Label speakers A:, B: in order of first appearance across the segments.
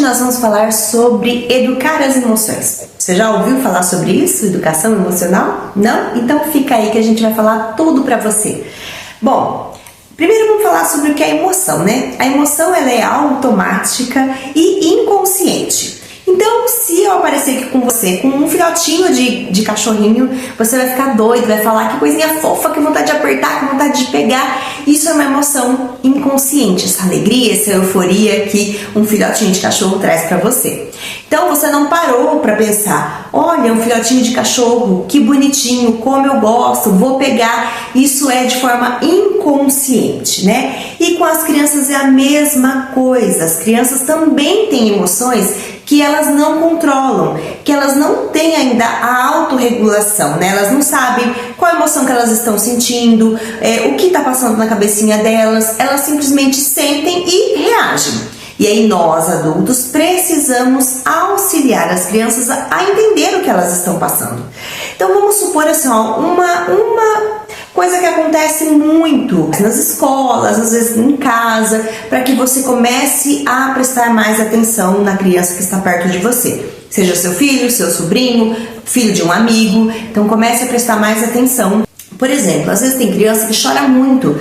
A: nós vamos falar sobre educar as emoções. Você já ouviu falar sobre isso? Educação emocional? Não? Então fica aí que a gente vai falar tudo pra você. Bom, primeiro vamos falar sobre o que é emoção, né? A emoção ela é automática e inconsciente. Então, se eu aparecer aqui com você, com um filhotinho de cachorrinho, você vai ficar doido, vai falar que coisinha fofa, que vontade de apertar, que vontade de pegar. Isso é uma emoção inconsciente, essa alegria, essa euforia que um filhotinho de cachorro traz para você. Então, você não parou para pensar, olha, um filhotinho de cachorro, que bonitinho, como eu gosto, vou pegar. Isso é de forma inconsciente, né? E com as crianças é a mesma coisa. As crianças também têm emoções que elas não controlam, que elas não têm ainda a autorregulação, né? Elas não sabem qual emoção que elas estão sentindo, o que está passando na cabecinha delas, elas simplesmente sentem e reagem. E aí nós, adultos, precisamos auxiliar as crianças a entender o que elas estão passando. Então vamos supor assim, ó, uma coisa que acontece muito nas escolas, às vezes em casa, para que você comece a prestar mais atenção na criança que está perto de você. Seja seu filho, seu sobrinho, filho de um amigo, então comece a prestar mais atenção. Por exemplo, às vezes tem criança que chora muito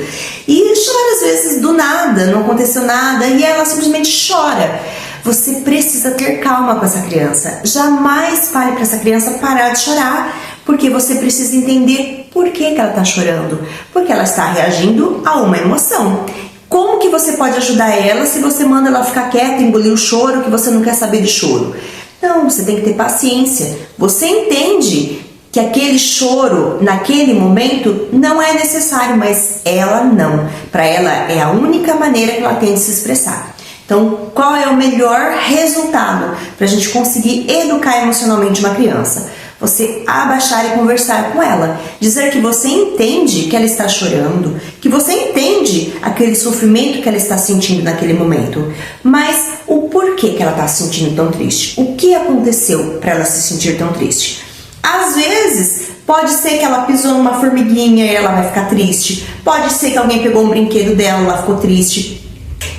A: e chora às vezes do nada, não aconteceu nada e ela simplesmente chora. Você precisa ter calma com essa criança. Jamais fale para essa criança parar de chorar, porque você precisa entender por que ela está chorando, porque ela está reagindo a uma emoção. Como que você pode ajudar ela se você manda ela ficar quieta, engolir o choro, que você não quer saber de choro? Não, você tem que ter paciência. Você entende que aquele choro, naquele momento, não é necessário, mas ela não. Para ela é a única maneira que ela tem de se expressar. Então, qual é o melhor resultado para a gente conseguir educar emocionalmente uma criança? Você abaixar e conversar com ela. Dizer que você entende que ela está chorando, que você entende aquele sofrimento que ela está sentindo naquele momento. Mas o porquê que ela está se sentindo tão triste? O que aconteceu para ela se sentir tão triste? Às vezes, pode ser que ela pisou numa formiguinha e ela vai ficar triste. Pode ser que alguém pegou um brinquedo dela e ela ficou triste.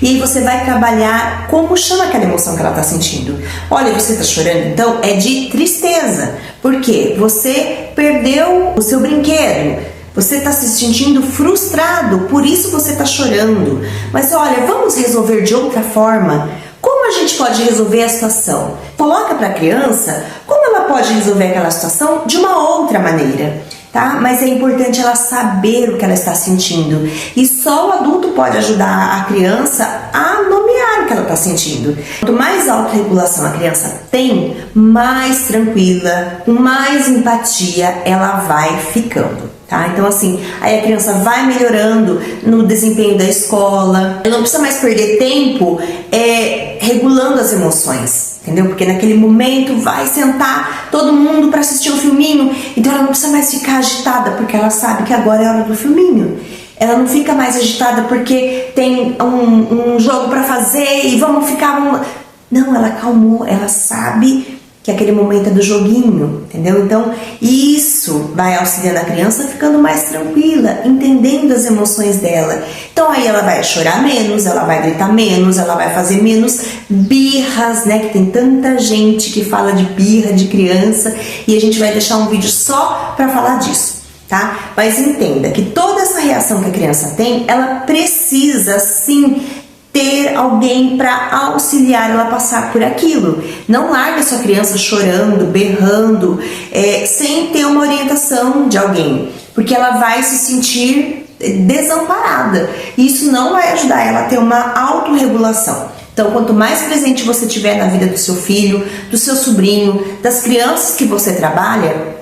A: E aí você vai trabalhar como chama aquela emoção que ela está sentindo. Olha, você está chorando, então é de tristeza. Por quê? Você perdeu o seu brinquedo. Você está se sentindo frustrado, por isso você está chorando. Mas olha, vamos resolver de outra forma. Como a gente pode resolver a situação? Coloca para a criança como ela pode resolver aquela situação de uma outra maneira, tá? Mas é importante ela saber o que ela está sentindo. E só o adulto pode ajudar a criança a nomear o que ela está sentindo. Quanto mais autorregulação a criança tem, mais tranquila, com mais empatia ela vai ficando. Tá? Então assim, aí a criança vai melhorando no desempenho da escola, ela não precisa mais perder tempo regulando as emoções, entendeu? Porque naquele momento vai sentar todo mundo para assistir um filminho, então ela não precisa mais ficar agitada, porque ela sabe que agora é a hora do filminho. Ela não fica mais agitada porque tem um jogo para fazer e vamos ficar... Não, ela acalmou, ela sabe que aquele momento é do joguinho, entendeu? Então, isso vai auxiliando a criança ficando mais tranquila, entendendo as emoções dela. Então, aí ela vai chorar menos, ela vai gritar menos, ela vai fazer menos birras, né? Que tem tanta gente que fala de birra de criança e a gente vai deixar um vídeo só para falar disso, tá? Mas entenda que toda essa reação que a criança tem, ela precisa, sim, ter alguém para auxiliar ela a passar por aquilo. Não larga sua criança chorando, berrando, sem ter uma orientação de alguém, porque ela vai se sentir desamparada. E isso não vai ajudar ela a ter uma autorregulação. Então, quanto mais presente você tiver na vida do seu filho, do seu sobrinho, das crianças que você trabalha,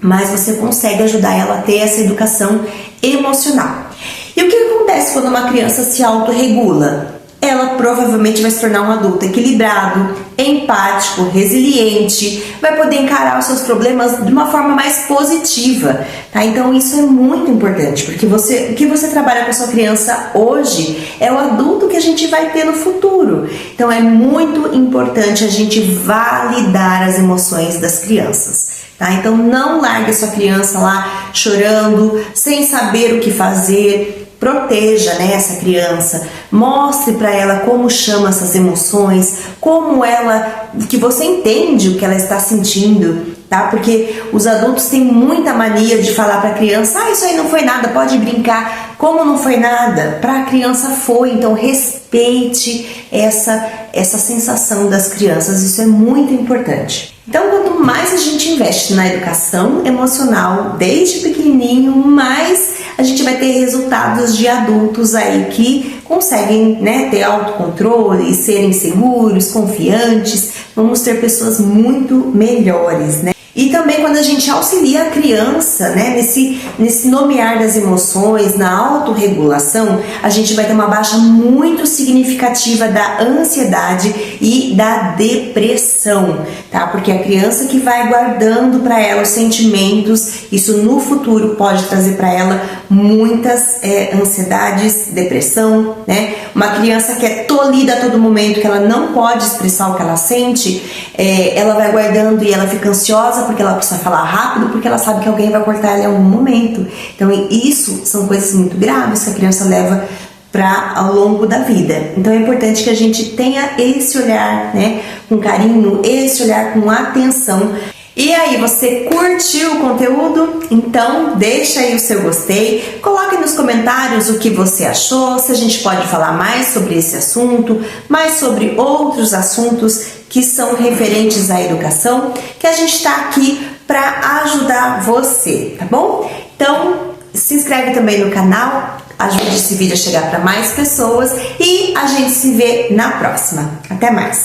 A: mais você consegue ajudar ela a ter essa educação emocional. E o que acontece quando uma criança se autorregula? Ela provavelmente vai se tornar um adulto equilibrado, empático, resiliente, vai poder encarar os seus problemas de uma forma mais positiva, tá? Então isso é muito importante, porque o que você trabalha com a sua criança hoje é o adulto que a gente vai ter no futuro. Então é muito importante a gente validar as emoções das crianças, tá? Então não largue a sua criança lá chorando, sem saber o que fazer. proteja, né, essa criança, mostre para ela como chama essas emoções, que você entende o que ela está sentindo, tá? Porque os adultos têm muita mania de falar para a criança: isso aí não foi nada, pode brincar. Como não foi nada? Para a criança foi. Então respeite essa sensação das crianças, isso é muito importante. Então, quanto mais a gente investe na educação emocional desde pequenininho, mais a gente vai ter resultados de adultos aí que conseguem, né, ter autocontrole, serem seguros, confiantes. Vamos ter pessoas muito melhores, né? E também quando a gente auxilia a criança, né, nesse nomear das emoções, na autorregulação, a gente vai ter uma baixa muito significativa da ansiedade e da depressão, tá? Porque a criança que vai guardando para ela os sentimentos, isso no futuro pode trazer para ela muitas ansiedades, depressão, né? Uma criança que é tolhida a todo momento, que ela não pode expressar o que ela sente, ela vai guardando e ela fica ansiosa porque ela precisa falar rápido, porque ela sabe que alguém vai cortar ela em algum momento. Então isso são coisas muito graves que a criança leva ao longo da vida. Então é importante que a gente tenha esse olhar, né, com carinho, esse olhar com atenção. E aí, você curtiu o conteúdo? Então deixa aí o seu gostei, coloque nos comentários o que você achou, se a gente pode falar mais sobre esse assunto, mais sobre outros assuntos que são referentes à educação, que a gente está aqui para ajudar você, tá bom? Então se inscreve também no canal, ajude esse vídeo a chegar para mais pessoas e a gente se vê na próxima. Até mais!